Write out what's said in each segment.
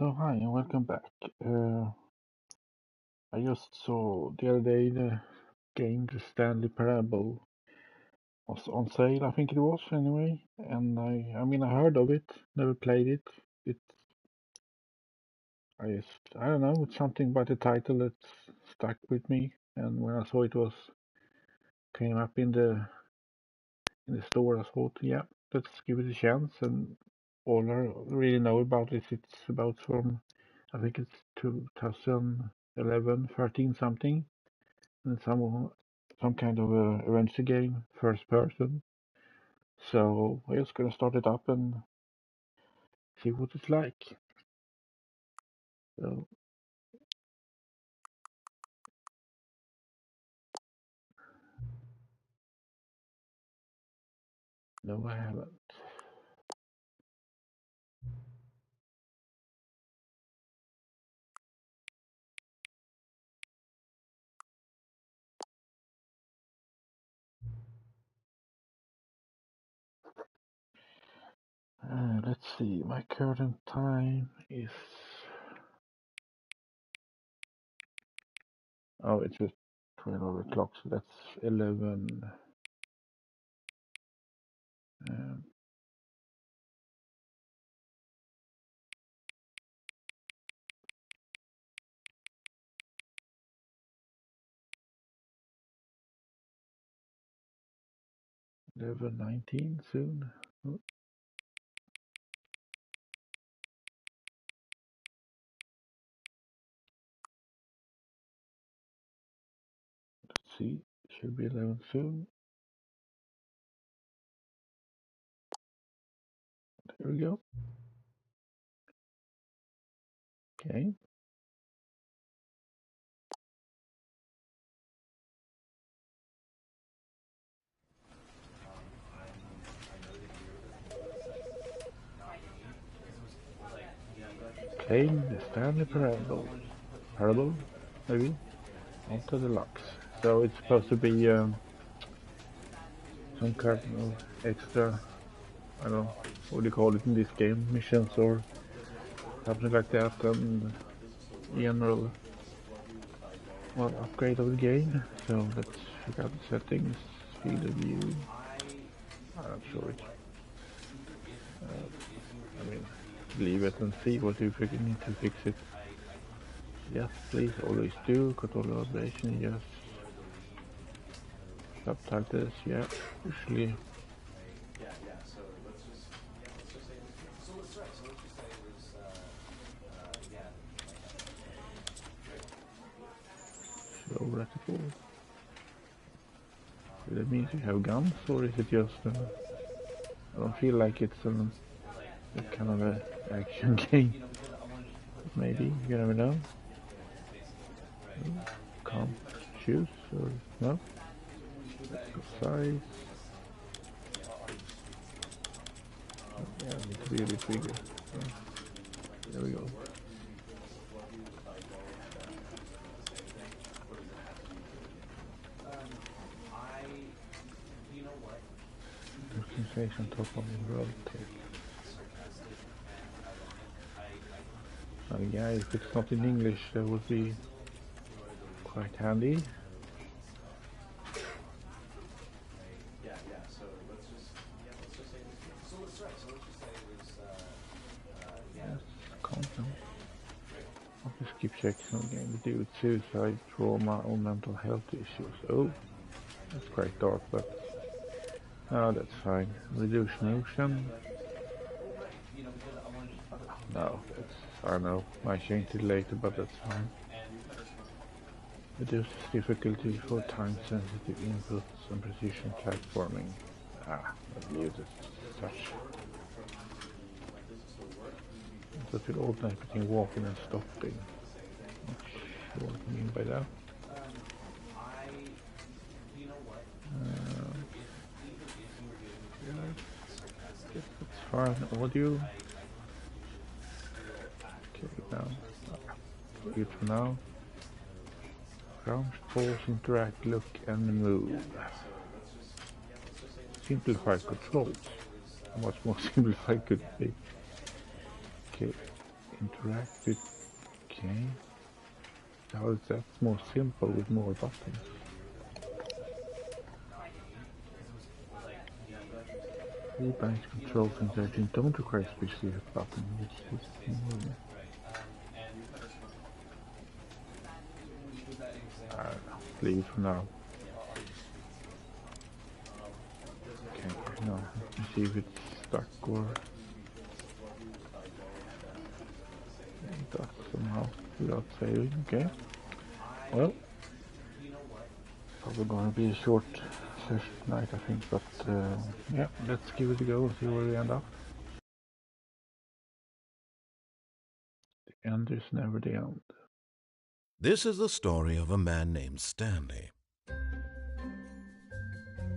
So hi and welcome back. I just saw the other day the game The Stanley Parable was on sale, I think it was anyway. And I mean I heard of it, never played it. I don't know, it's something about the title that stuck with me. And when I saw it was came up in the store, I thought, yeah, let's give it a chance. And all I really know about it, it's about from I think it's 2011, 13 something. And some kind of a adventure game, first person. So we're just gonna start it up and see what it's like. So no, I haven't. Let's see. My current time is it's just 12 o'clock, so that's 11. Um, 11:19 soon. Oh, let's see. Should be 11 soon. There we go. Okay. Okay. The Stanley Parable. Parable, maybe. Onto the Deluxe. So it's supposed to be some kind of extra, I don't know, what do you call it in this game, missions or something like that, and general, well, upgrade of the game. So let's check out the settings, field of view. I'm not sure it. I mean, leave it and see what you need to fix it. Yes, please, always do. Control vibration, yes. Subtitles, yeah. Usually. So reticle. Does that mean you have guns, or is it just? I don't feel like it's a kind of a action game. Maybe you never know. Can't choose or no. Let's go size. Yeah, it needs to be a bit bigger. Yeah. There we go. Sensation top of the world tape. Yeah, if it's not in English, that would be quite handy. Yes, content. I'll just keep checking on game. We do with suicide, trauma, or mental health issues. Oh, that's quite dark, but no, that's fine. Reduce motion. No, that's, I don't know. Might change it later, but that's fine. Reduce difficulty for time-sensitive inputs and precision platforming. I'll leave it as such. So it will alternate between walking and stopping. Not sure what you mean by that. Yeah, I guess that's fine. Audio. Okay, now. Good for now. Crouch, pause, interact, look, and move. Simplified controls. How much more simplified could it be? Okay, Interact with... Okay. How is that more simple with more buttons? Rebind controls and searching don't require specific button, which is more... I don't know. Leave it for now. Okay, no. Let me see if it's stuck or... It does somehow without saving. Okay. Well, probably gonna be a short session tonight, I think, but yeah, let's give it a go and see where we end up. The end is never the end. This is the story of a man named Stanley.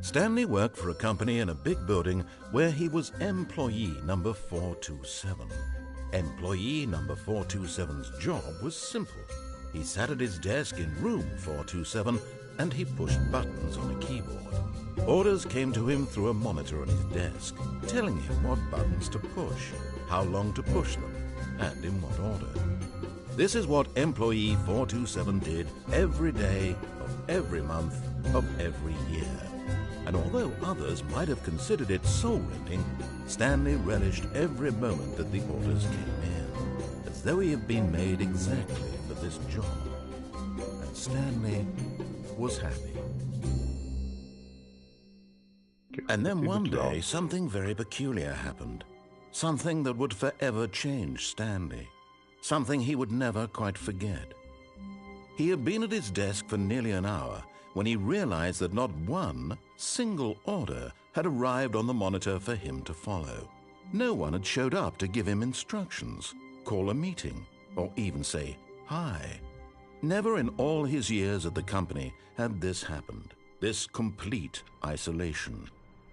Stanley worked for a company in a big building where he was employee number 427. Employee number 427's job was simple. He sat at his desk in room 427 and he pushed buttons on a keyboard. Orders came to him through a monitor on his desk, telling him what buttons to push, how long to push them, and in what order. This is what employee 427 did every day of every month of every year. And although others might have considered it soul-rending, Stanley relished every moment that the orders came in, as though he had been made exactly for this job. And Stanley was happy. And then one day, something very peculiar happened. Something that would forever change Stanley. Something he would never quite forget. He had been at his desk for nearly an hour when he realized that not one single order had arrived on the monitor for him to follow. No one had showed up to give him instructions, call a meeting, or even say hi. Never in all his years at the company had this happened, this complete isolation.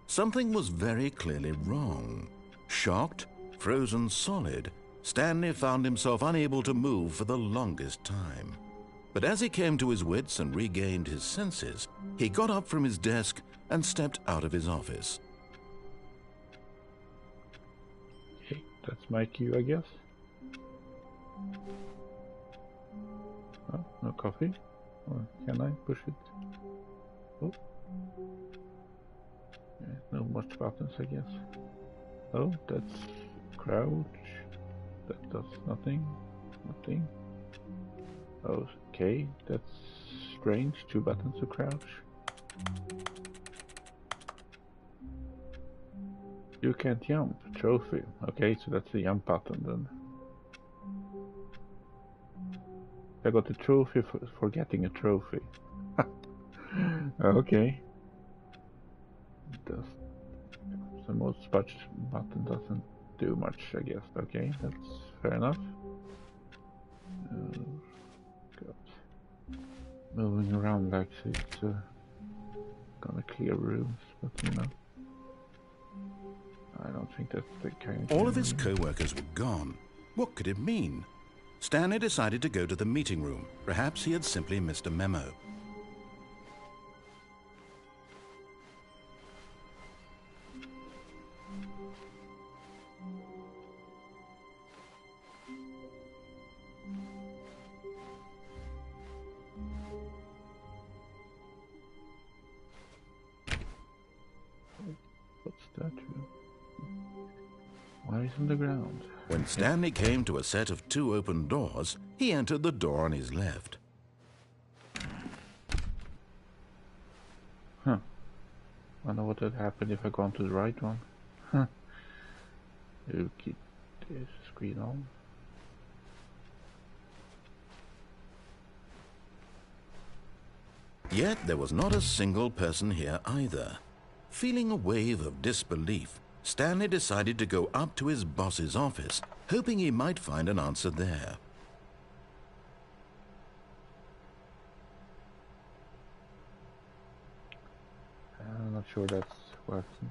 Something was very clearly wrong. Shocked, frozen solid, Stanley found himself unable to move for the longest time. But as he came to his wits and regained his senses, he got up from his desk and stepped out of his office. Okay, that's my cue, I guess. Oh, no coffee? Or can I push it? Oh. Yeah, no much buttons, I guess. Oh, that's crouch. That does nothing. Nothing. Oh, okay, that's strange. 2 buttons to crouch. You can't jump. Trophy. Okay, so that's the jump button then. I got a trophy for getting a trophy. Okay. The most touch button doesn't do much, I guess. Okay, that's fair enough. Moving around like it's gonna clear rooms, but you know, I don't think that's the kind of All of his co-workers were gone. What could it mean? Stanley decided to go to the meeting room. Perhaps he had simply missed a memo. What's that? Why is on the ground? When Stanley came to a set of 2 open doors, he entered the door on his left. Huh. Wonder what would happen if I go on to the right one. Huh. You keep this screen on. Yet there was not a single person here either. Feeling a wave of disbelief, Stanley decided to go up to his boss's office, hoping he might find an answer there. I'm not sure that's working.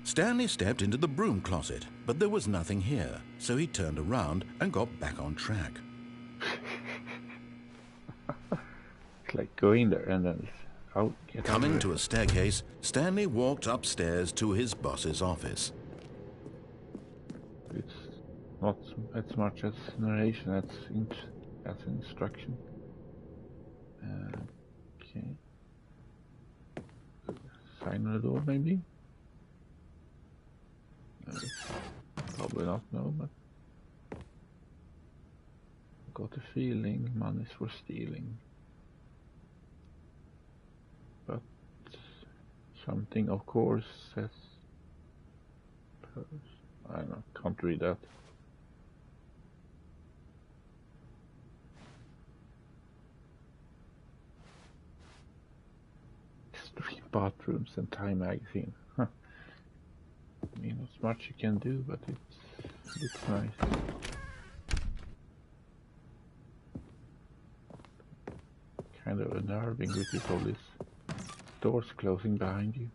Stanley stepped into the broom closet, but there was nothing here, so he turned around and got back on track. It's like going there and then out. Coming to a staircase, Stanley walked upstairs to his boss's office. It's not as much as narration as instruction. Okay. Sign on the door, maybe? Probably not, no, but got a feeling money's for stealing. But something, of course, says... I don't know, can't read that. Extreme bathrooms and Time magazine. Huh. I mean, not much you can do, but it's nice. Kind of unnerving with all these doors closing behind you.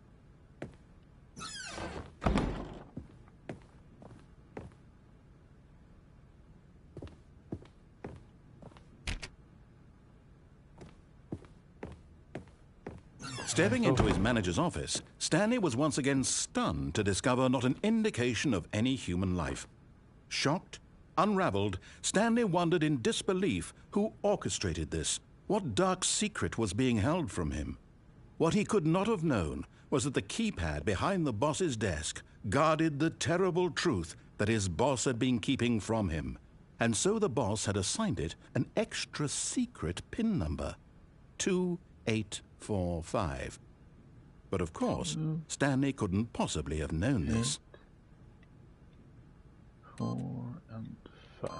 Stepping into his manager's office, Stanley was once again stunned to discover not an indication of any human life. Shocked, unraveled, Stanley wondered in disbelief who orchestrated this, what dark secret was being held from him. What he could not have known was that the keypad behind the boss's desk guarded the terrible truth that his boss had been keeping from him, and so the boss had assigned it an extra secret PIN number, 2845. But of course, Stanley couldn't possibly have known this. 4 and 5.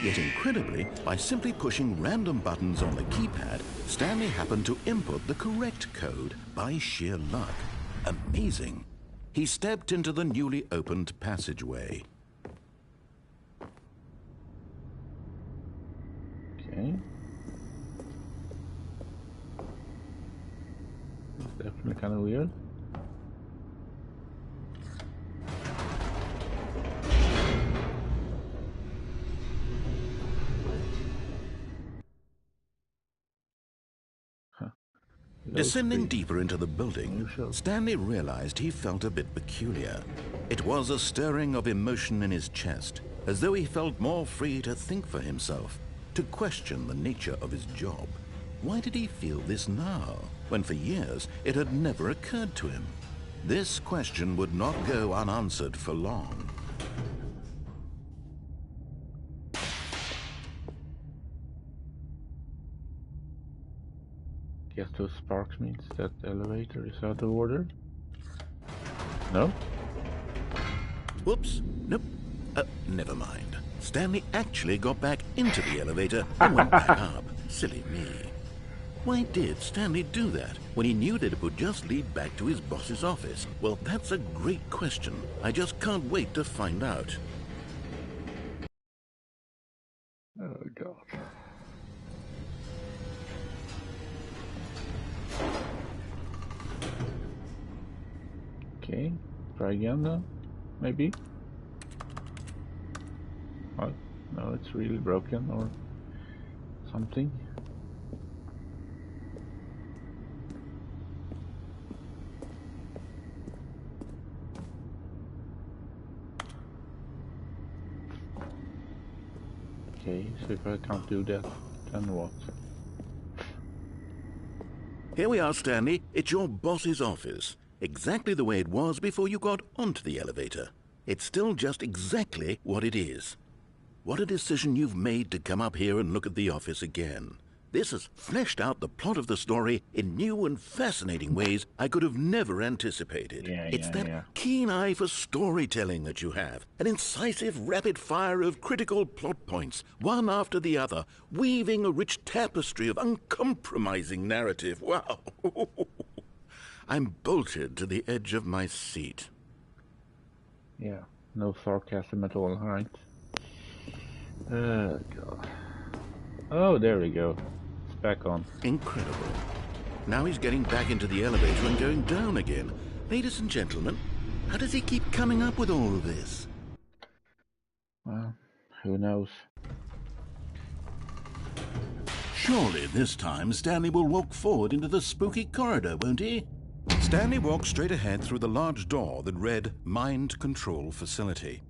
Yet incredibly, by simply pushing random buttons on the keypad, Stanley happened to input the correct code by sheer luck. Amazing. He stepped into the newly opened passageway. Okay. It's definitely kind of weird. Descending deeper into the building, Stanley realized he felt a bit peculiar. It was a stirring of emotion in his chest, as though he felt more free to think for himself, to question the nature of his job. Why did he feel this now, when for years it had never occurred to him? This question would not go unanswered for long. Guess those sparks means that the elevator is out of order? No? Whoops. Nope. Never mind. Stanley actually got back into the elevator and went back up. Silly me. Why did Stanley do that when he knew that it would just lead back to his boss's office? Well, that's a great question. I just can't wait to find out. Oh, God. Okay, try again then, maybe? Oh, no, it's really broken or something. Okay, so if I can't do that, then what? Here we are, Stanley. It's your boss's office. Exactly the way it was before you got onto the elevator. It's still just exactly what it is. What a decision you've made to come up here and look at the office again. This has fleshed out the plot of the story in new and fascinating ways I could have never anticipated. It's that keen eye for storytelling that you have. An incisive rapid fire of critical plot points, one after the other, weaving a rich tapestry of uncompromising narrative. Wow! I'm bolted to the edge of my seat. Yeah, no sarcasm at all, right? God. Oh, there we go. It's back on. Incredible. Now he's getting back into the elevator and going down again. Ladies and gentlemen, How does he keep coming up with all of this? Well, who knows? Surely this time Stanley will walk forward into the spooky corridor, won't he? Stanley walked straight ahead through the large door that read Mind Control Facility.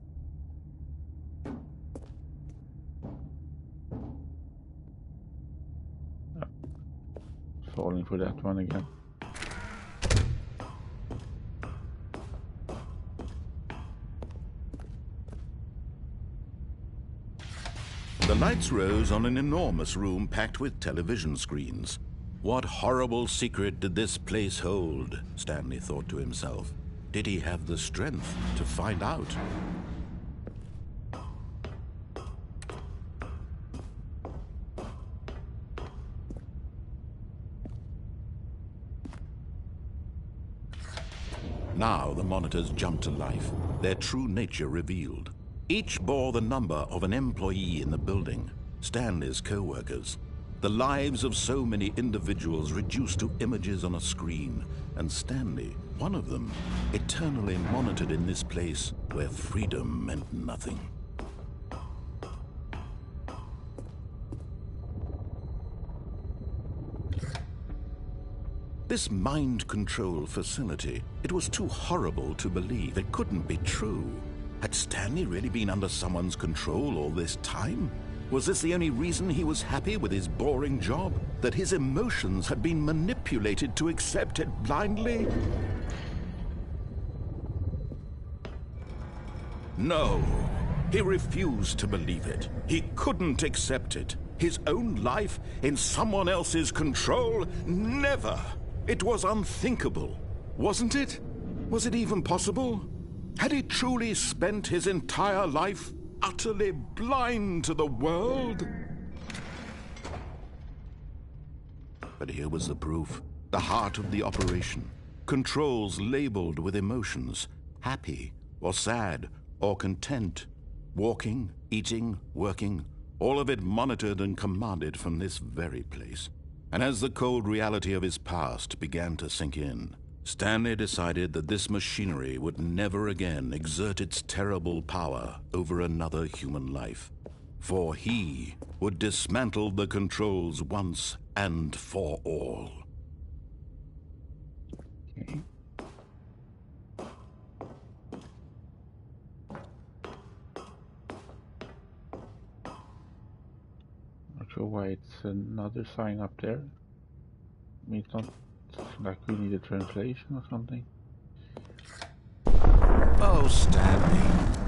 Falling for that one again. The lights rose on an enormous room packed with television screens. What horrible secret did this place hold? Stanley thought to himself. Did he have the strength to find out? Now the monitors jumped to life, their true nature revealed. Each bore the number of an employee in the building, Stanley's co-workers. The lives of so many individuals reduced to images on a screen, and Stanley, one of them, eternally monitored in this place where freedom meant nothing. This mind control facility, it was too horrible to believe. It couldn't be true. Had Stanley really been under someone's control all this time? Was this the only reason he was happy with his boring job? That his emotions had been manipulated to accept it blindly? No, he refused to believe it. He couldn't accept it. His own life in someone else's control? Never! It was unthinkable, wasn't it? Was it even possible? Had he truly spent his entire life utterly blind to the world? But here was the proof, the heart of the operation. Controls labeled with emotions, happy or sad or content. Walking, eating, working, all of it monitored and commanded from this very place. And as the cold reality of his past began to sink in, Stanley decided that this machinery would never again exert its terrible power over another human life. For he would dismantle the controls once and for all. Okay. Not sure why it's another sign up there. I mean, it's not like we need a translation or something. Oh, Stanley,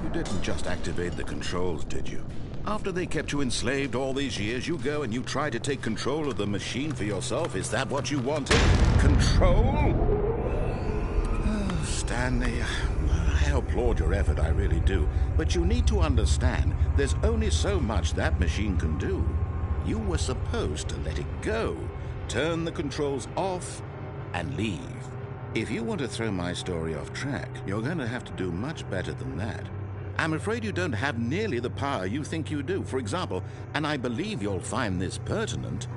you didn't just activate the controls, did you? After they kept you enslaved all these years, you go and you try to take control of the machine for yourself. Is that what you wanted? Control? Oh, Stanley, I applaud your effort, I really do. But you need to understand, there's only so much that machine can do. You were supposed to let it go, turn the controls off, and leave. If you want to throw my story off track, you're going to have to do much better than that. I'm afraid you don't have nearly the power you think you do. For example, and I believe you'll find this pertinent,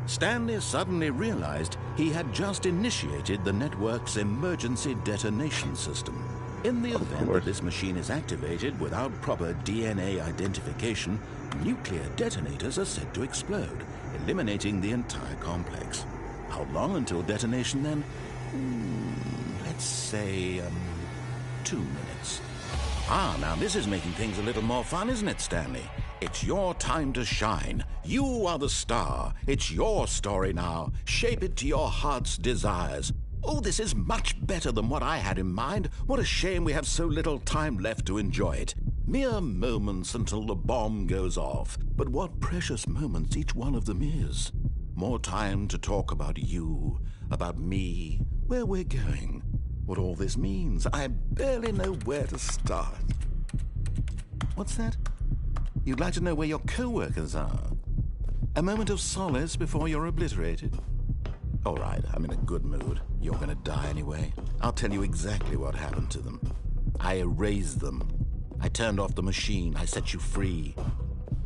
Stanley suddenly realized he had just initiated the network's emergency detonation system. In the event that this machine is activated without proper DNA identification, nuclear detonators are said to explode, eliminating the entire complex. How long until detonation then? Let's say, 2 minutes. Ah, now this is making things a little more fun, isn't it, Stanley? It's your time to shine. You are the star. It's your story now. Shape it to your heart's desires. Oh, this is much better than what I had in mind. What a shame we have so little time left to enjoy it. Mere moments until the bomb goes off. But what precious moments each one of them is. More time to talk about you, about me, where we're going, what all this means. I barely know where to start. What's that? You'd like to know where your co-workers are? A moment of solace before you're obliterated? All right, I'm in a good mood. You're gonna die anyway. I'll tell you exactly what happened to them. I erased them. I turned off the machine. I set you free.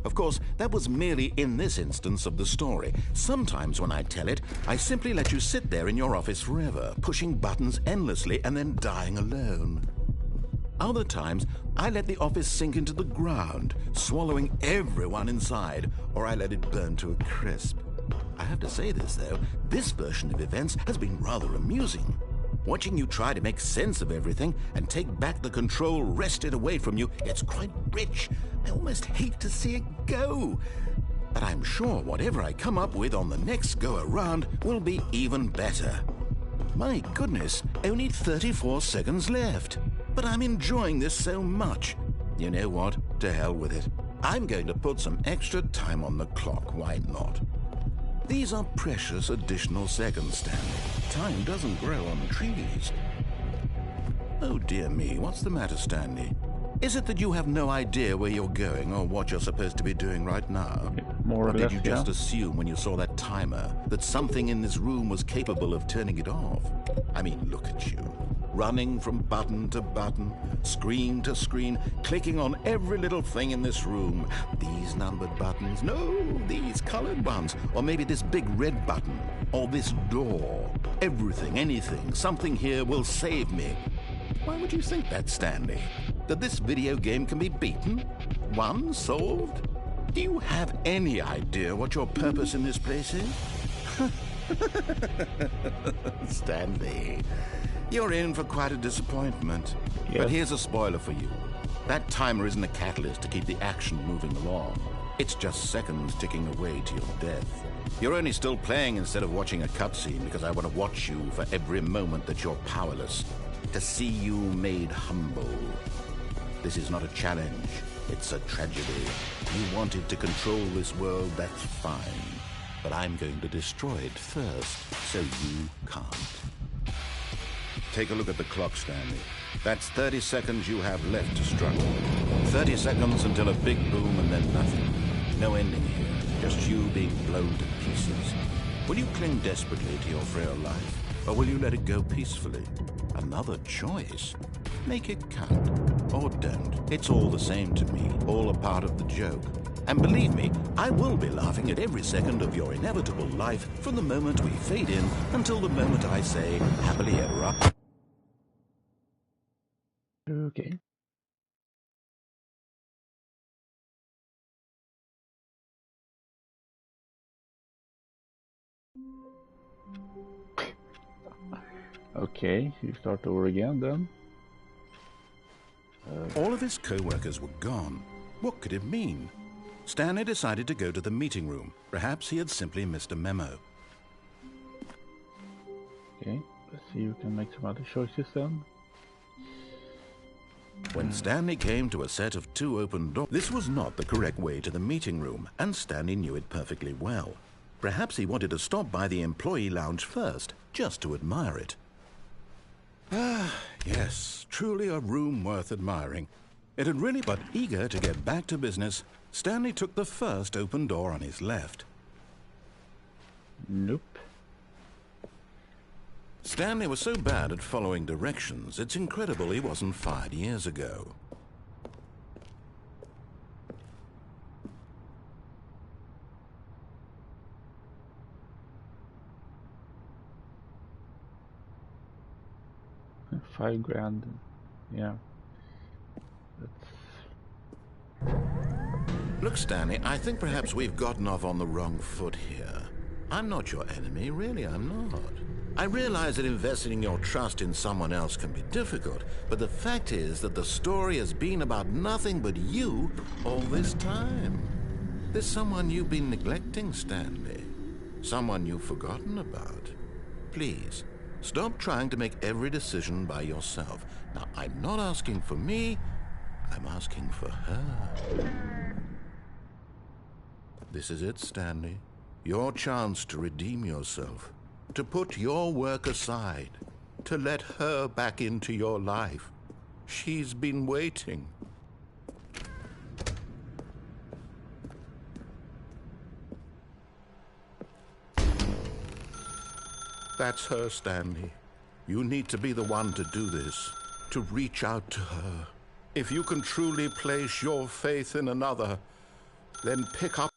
Of course, that was merely in this instance of the story. Sometimes when I tell it, I simply let you sit there in your office forever, pushing buttons endlessly and then dying alone. Other times, I let the office sink into the ground, swallowing everyone inside, or I let it burn to a crisp. I have to say this, though, this version of events has been rather amusing. Watching you try to make sense of everything and take back the control wrested away from you, it's quite rich. I almost hate to see it go. But I'm sure whatever I come up with on the next go-around will be even better. My goodness, only 34 seconds left. But I'm enjoying this so much. You know what? To hell with it. I'm going to put some extra time on the clock, why not? These are precious additional seconds, Stanley. Time doesn't grow on trees. Oh dear me, what's the matter, Stanley? Is it that you have no idea where you're going or what you're supposed to be doing right now? More or Or did less, you just assume when you saw that timer that something in this room was capable of turning it off? I mean, look at you. Running from button to button, screen to screen, clicking on every little thing in this room. These numbered buttons, no, these colored ones. Or maybe this big red button, or this door. Everything, anything, something here will save me. Why would you think that, Stanley? That this video game can be beaten? Won? Solved? Do you have any idea what your purpose in this place is? Stanley, you're in for quite a disappointment. Yes. But here's a spoiler for you. That timer isn't a catalyst to keep the action moving along. It's just seconds ticking away to your death. You're only still playing instead of watching a cutscene because I want to watch you for every moment that you're powerless. To see you made humble. This is not a challenge. It's a tragedy. You wanted to control this world, that's fine. But I'm going to destroy it first, so you can't. Take a look at the clock, Stanley. That's 30 seconds you have left to struggle. 30 seconds until a big boom and then nothing. No ending here, just you being blown to pieces. Will you cling desperately to your frail life, or will you let it go peacefully? Another choice. Make it count, or don't. It's all the same to me, all a part of the joke. And believe me, I will be laughing at every second of your inevitable life from the moment we fade in until the moment I say, happily ever after. Okay. Okay, you start over again then. All of his co-workers were gone. What could it mean? Stanley decided to go to the meeting room. Perhaps he had simply missed a memo. Okay, let's see if we can make some other choices then. When Stanley came to a set of 2 open doors, this was not the correct way to the meeting room, and Stanley knew it perfectly well. Perhaps he wanted to stop by the employee lounge first, just to admire it. Ah, yes, truly a room worth admiring. It had really, but eager to get back to business, Stanley took the first open door on his left. Nope. Stanley was so bad at following directions, it's incredible he wasn't fired years ago. $5,000. Yeah. That's... Look, Stanley, I think perhaps we've gotten off on the wrong foot here. I'm not your enemy, really, I'm not. I realize that investing your trust in someone else can be difficult, but the fact is that the story has been about nothing but you all this time. There's someone you've been neglecting, Stanley. Someone you've forgotten about. Please, stop trying to make every decision by yourself. Now, I'm not asking for me, I'm asking for her. This is it, Stanley. Your chance to redeem yourself. To put your work aside, to let her back into your life. She's been waiting. That's her, Stanley. You need to be the one to do this, to reach out to her. If you can truly place your faith in another, then pick up.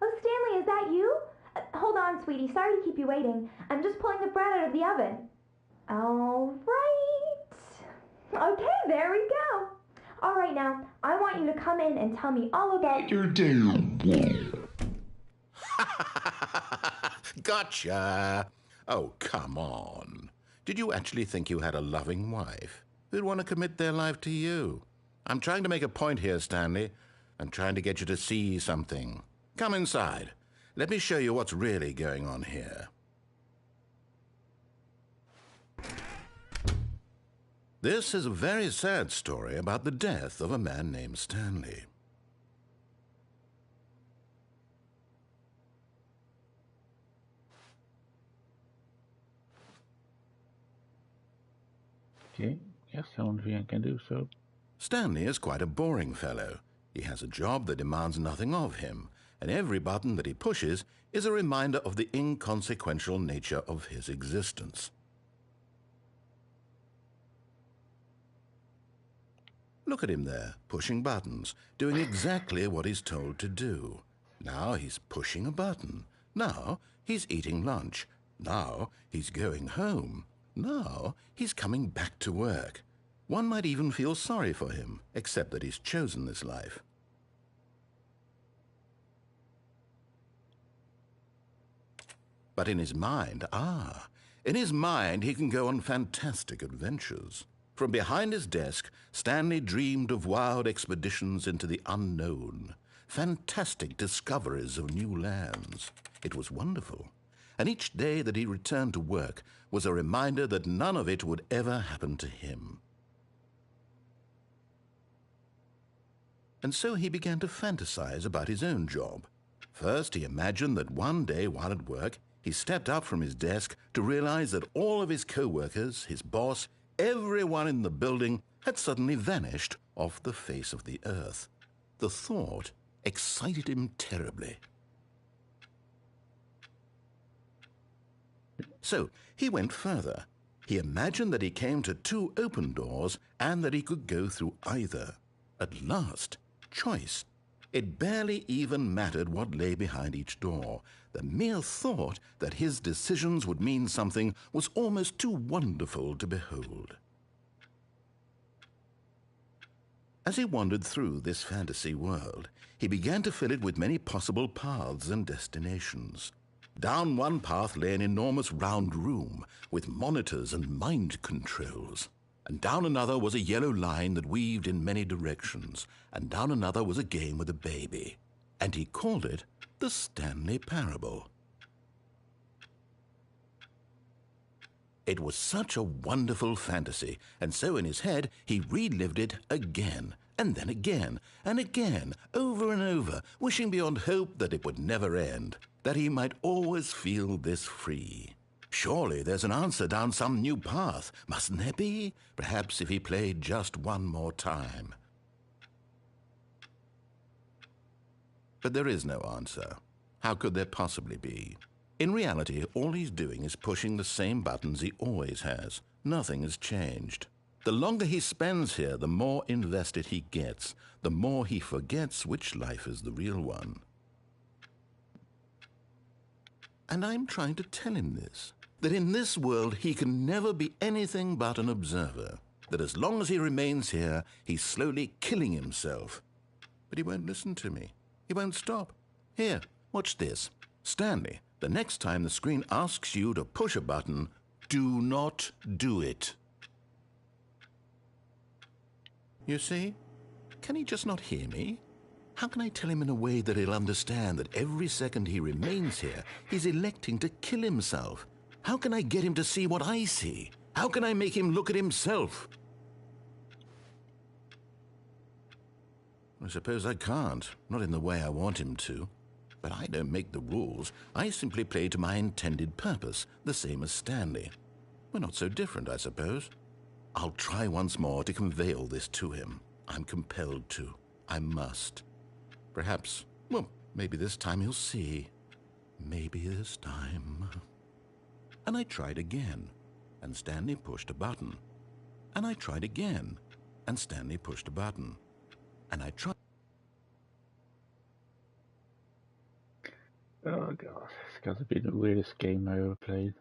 Oh, Stanley, is that you? be waiting. I'm just pulling the bread out of the oven. All right. Okay, there we go. All right, now, I want you to come in and tell me all about your day. Gotcha! Oh, come on. Did you actually think you had a loving wife who'd want to commit their life to you? I'm trying to make a point here, Stanley. I'm trying to get you to see something. Come inside. Let me show you what's really going on here. This is a very sad story about the death of a man named Stanley. Okay, yes, someone can do so. Stanley is quite a boring fellow. He has a job that demands nothing of him, and every button that he pushes is a reminder of the inconsequential nature of his existence. Look at him there, pushing buttons, doing exactly what he's told to do. Now he's pushing a button. Now he's eating lunch. Now he's going home. Now he's coming back to work. One might even feel sorry for him, except that he's chosen this life. But in his mind, in his mind he can go on fantastic adventures. From behind his desk, Stanley dreamed of wild expeditions into the unknown, fantastic discoveries of new lands. It was wonderful. And each day that he returned to work was a reminder that none of it would ever happen to him. And so he began to fantasize about his own job. First, he imagined that one day while at work, he stepped up from his desk to realize that all of his co-workers, his boss, everyone in the building had suddenly vanished off the face of the earth. The thought excited him terribly. So he went further. He imagined that he came to two open doors and that he could go through either. At last, choice. It barely even mattered what lay behind each door. The mere thought that his decisions would mean something was almost too wonderful to behold. As he wandered through this fantasy world, he began to fill it with many possible paths and destinations. Down one path lay an enormous round room with monitors and mind controls. And down another was a yellow line that weaved in many directions. And down another was a game with a baby. And he called it the Stanley Parable. It was such a wonderful fantasy, and so in his head he relived it again, and then again, and again, over and over, wishing beyond hope that it would never end, that he might always feel this free. Surely there's an answer down some new path, mustn't there be? Perhaps if he played just one more time. But there is no answer. How could there possibly be? In reality, all he's doing is pushing the same buttons he always has. Nothing has changed. The longer he spends here, the more invested he gets, the more he forgets which life is the real one. And I'm trying to tell him this, that in this world he can never be anything but an observer, that as long as he remains here, he's slowly killing himself. But he won't listen to me. He won't stop. Here, watch this. Stanley, the next time the screen asks you to push a button, do not do it. You see? Can he just not hear me? How can I tell him in a way that he'll understand that every second he remains here, he's electing to kill himself? How can I get him to see what I see? How can I make him look at himself? I suppose I can't, not in the way I want him to. But I don't make the rules. I simply play to my intended purpose, the same as Stanley. We're not so different, I suppose. I'll try once more to convey all this to him. I'm compelled to. I must. Perhaps, well, maybe this time he'll see. Maybe this time. And I tried again, and Stanley pushed a button. And I tried again, and Stanley pushed a button. And I tried. Oh, God. It's gotta be the weirdest game I ever played.